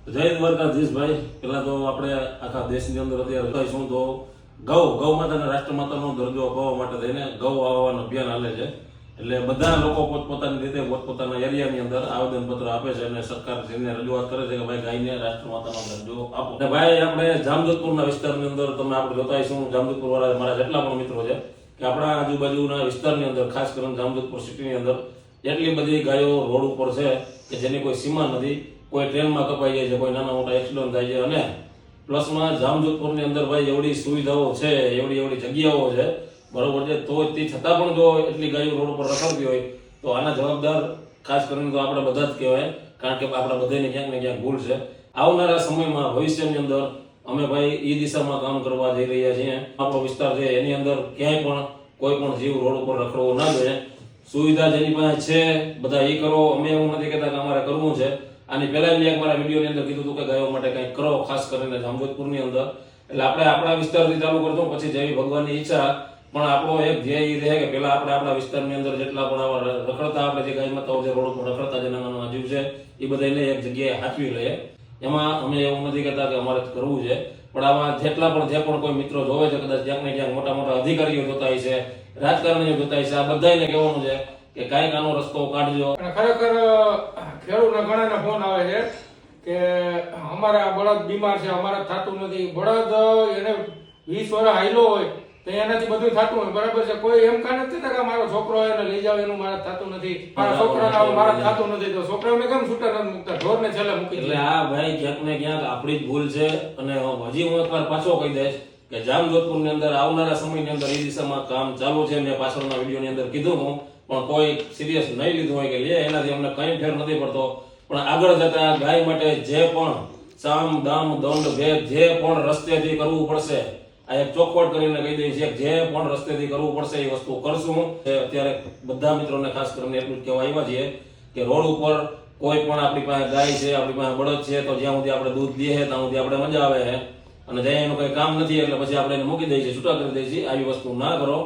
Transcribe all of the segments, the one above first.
જય દ્વારકાધીશ ભાઈ. પેલા તો આપણે આખા દેશની અંદર અત્યારે શું તો ગૌ માતાના રાષ્ટ્ર માતાનો દરજ્જો અપાવવા માટે થઈને ગૌ આવવાનું અભિયાન હાલે છે. એટલે બધા લોકો પોતપોતાની રીતે પોતપોતાના એરિયાની અંદર આવેદનપત્ર આપે છે અને સરકાર જેને રજૂઆત કરે છે કે ભાઈ ગાયને રાષ્ટ્ર માતાનો દરજ્જો આપો. અને ભાઈ આપણે જામજોધપુરના વિસ્તારની અંદર તમે આપણે જોતા હશું, જામજોધપુર વાળા મારા જેટલા પણ મિત્રો છે કે આપણા આજુબાજુના વિસ્તારની અંદર ખાસ કરીને જામજોધપુર સિટીની અંદર એટલી બધી ગાયો રોડ ઉપર છે કે જેની કોઈ સીમા નથી. કોઈ ટ્રેનમાં કપાઈ જાય છે, કોઈ નાના મોટા એક્સિડન્ટ થાય છે અને પ્લસમાં જામજોધપુરની અંદર ભાઈ એવડી સુવિધાઓ છે, એવડી જગ્યાઓ છે, બરોબર છે, તો તે છતાં પણ જો એટલી ગાયો રોડ ઉપર રખડતી હોય તો આના જવાબદાર ખાસ કરીને તો આપણે બધા જ કહેવાય. કારણ કે આપણા બધાને ક્યાંક ને ક્યાંક ભૂલ છે. આવનારા સમયમાં ભવિષ્યની અંદર અમે ભાઈ એ દિશામાં કામ કરવા જઈ રહ્યા છીએ. આપણો વિસ્તાર છે એની અંદર ક્યાંય પણ કોઈ પણ જીવ રોડ ઉપર રખડવો ના જોઈએ. સુવિધા જેની પાસે છે બધા એ કરો. અમે એવું નથી કહેતા કે અમારે કરવું છે. આની પહેલા બી એક મારા વિડીયોની અંદર કીધું હતું કે ગાયો માટે કંઈક કરો, ખાસ કરીને જામજોધપુરની અંદર. એટલે આપણે આપણા વિસ્તારથી ચાલુ કરશું, પછી જેવી ભગવાનની ઈચ્છા. પણ આપણો એક ધ્યેય એ રહે કે પહેલા આપણે આપણા વિસ્તારની અંદર જેટલા પણ આવા રખડતા આપણે જે ગાય માતાઓ જે રોડ ઉપર રખડતા જે નાના જીવ છે એ બધાને એક જગ્યાએ હાચવી લઈએ. એમાં અમે એવું નથી કહેતા કે અમારે કરવું છે, પણ આવા જેટલા પણ જે પણ કોઈ મિત્રો જોવે છે, કદાચ ક્યાંક ને ક્યાંક મોટા મોટા અધિકારીઓ જોતા હોય છે, રાજકારણીઓ જોતા હોય છે, આ બધાને કહેવાનું છે કે કાંઈક આનો રસ્તો કાઢજો. ખરેખર ખેડૂતના ઘણાના ફોન આવે છે કે અમારા બળદ બીમાર છે, અમારે થતું નથી. બળદ એને 20 વર્ષ હાયલો હોય તો એનાથી બધું થતું હોય, બરાબર છે. કોઈ એમ કાં નથી કે મારો છોકરો એને લઈ જાવ એનું મારે થતું નથી, મારા છોકરાને મારે થતું નથી, તો છોકરાઓને કેમ છૂટા નથી મૂકતા, ઢોરને છેલ્લે મૂકી. એટલે આ ભાઈ ક્યાંક ને ક્યાંક આપણી જ ભૂલ છે. અને હજી હું એકવાર પાછો કહી દઈશ કે જામજોધપુરની અંદર આવનારા સમયની અંદર એ દિશામાં કામ ચાલુ છે. મેં પાછળના વિડીયોની અંદર કીધું હું, પણ કોઈ સિરિયસ નહીં લીધું હોય કે લે એનાથી અમને કંઈ ફેર નથી પડતો. પણ આગળ જતા ગાય માટે જે પણ સામ દામ દંડ ભેદ જે પણ રસ્તેથી કરવું પડશે, આ એક ચોખવટ કરીને કહી દઈએ છીએ, જે પણ રસ્તેથી કરવું પડશે એ વસ્તુ કરશું. અત્યારે બધા મિત્રોને ખાસ કરીને એટલું જ કહેવા આવ્યા છીએ કે રોડ ઉપર કોઈ પણ આપણી પાસે ગાય છે, આપણી પાસે બળદ છે, તો જ્યાં સુધી આપણે દૂધ દઈએ ત્યાં સુધી આપણે મજા આવે છે. અને જ્યાં એનું કંઈ કામ નથી એટલે પછી આપણે એને મૂકી દઈએ છીએ, છૂટા કરી દઈએ છીએ. આવી વસ્તુ ના કરો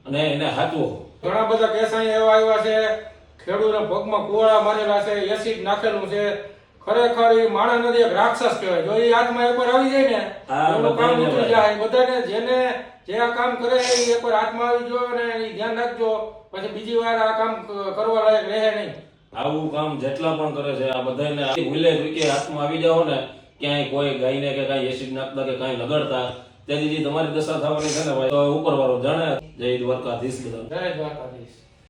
અને એને હાચવો. ઘણા બધા કેસ એવા આવ્યા છે, ખેડૂતના પગમાં કુવાડા મારેલા છે, એસિડ નાખેલું છે. ખરેખર એ માણસ નથી, એક રાક્ષસ કહેવાય. જો એ હાથમાં એકવાર આવી જાય ને એનું કામ ઉતરી જાય. બધાને જેને જે આ કામ કરે એ એકવાર હાથમાં આવી ગયો અને એ ધ્યાન રાખજો, પછી બીજી વાર આ કામ કરવા લાયક રહે નહીં. આવું કામ જેટલા પણ કરે છે આ બધાને ભૂલે કે હાથમાં આવી જાઓ ને ક્યાંય કોઈ ગાયને કે કાંઈ એસિડ નાખતા કે કાંઈ લગાડતા, તેથી તમારી દશા થવાની છે ને ભાઈ, ઉપરવાળો જાણે. જય દ્વારકાધીશ બધા. જય દ્વારકા.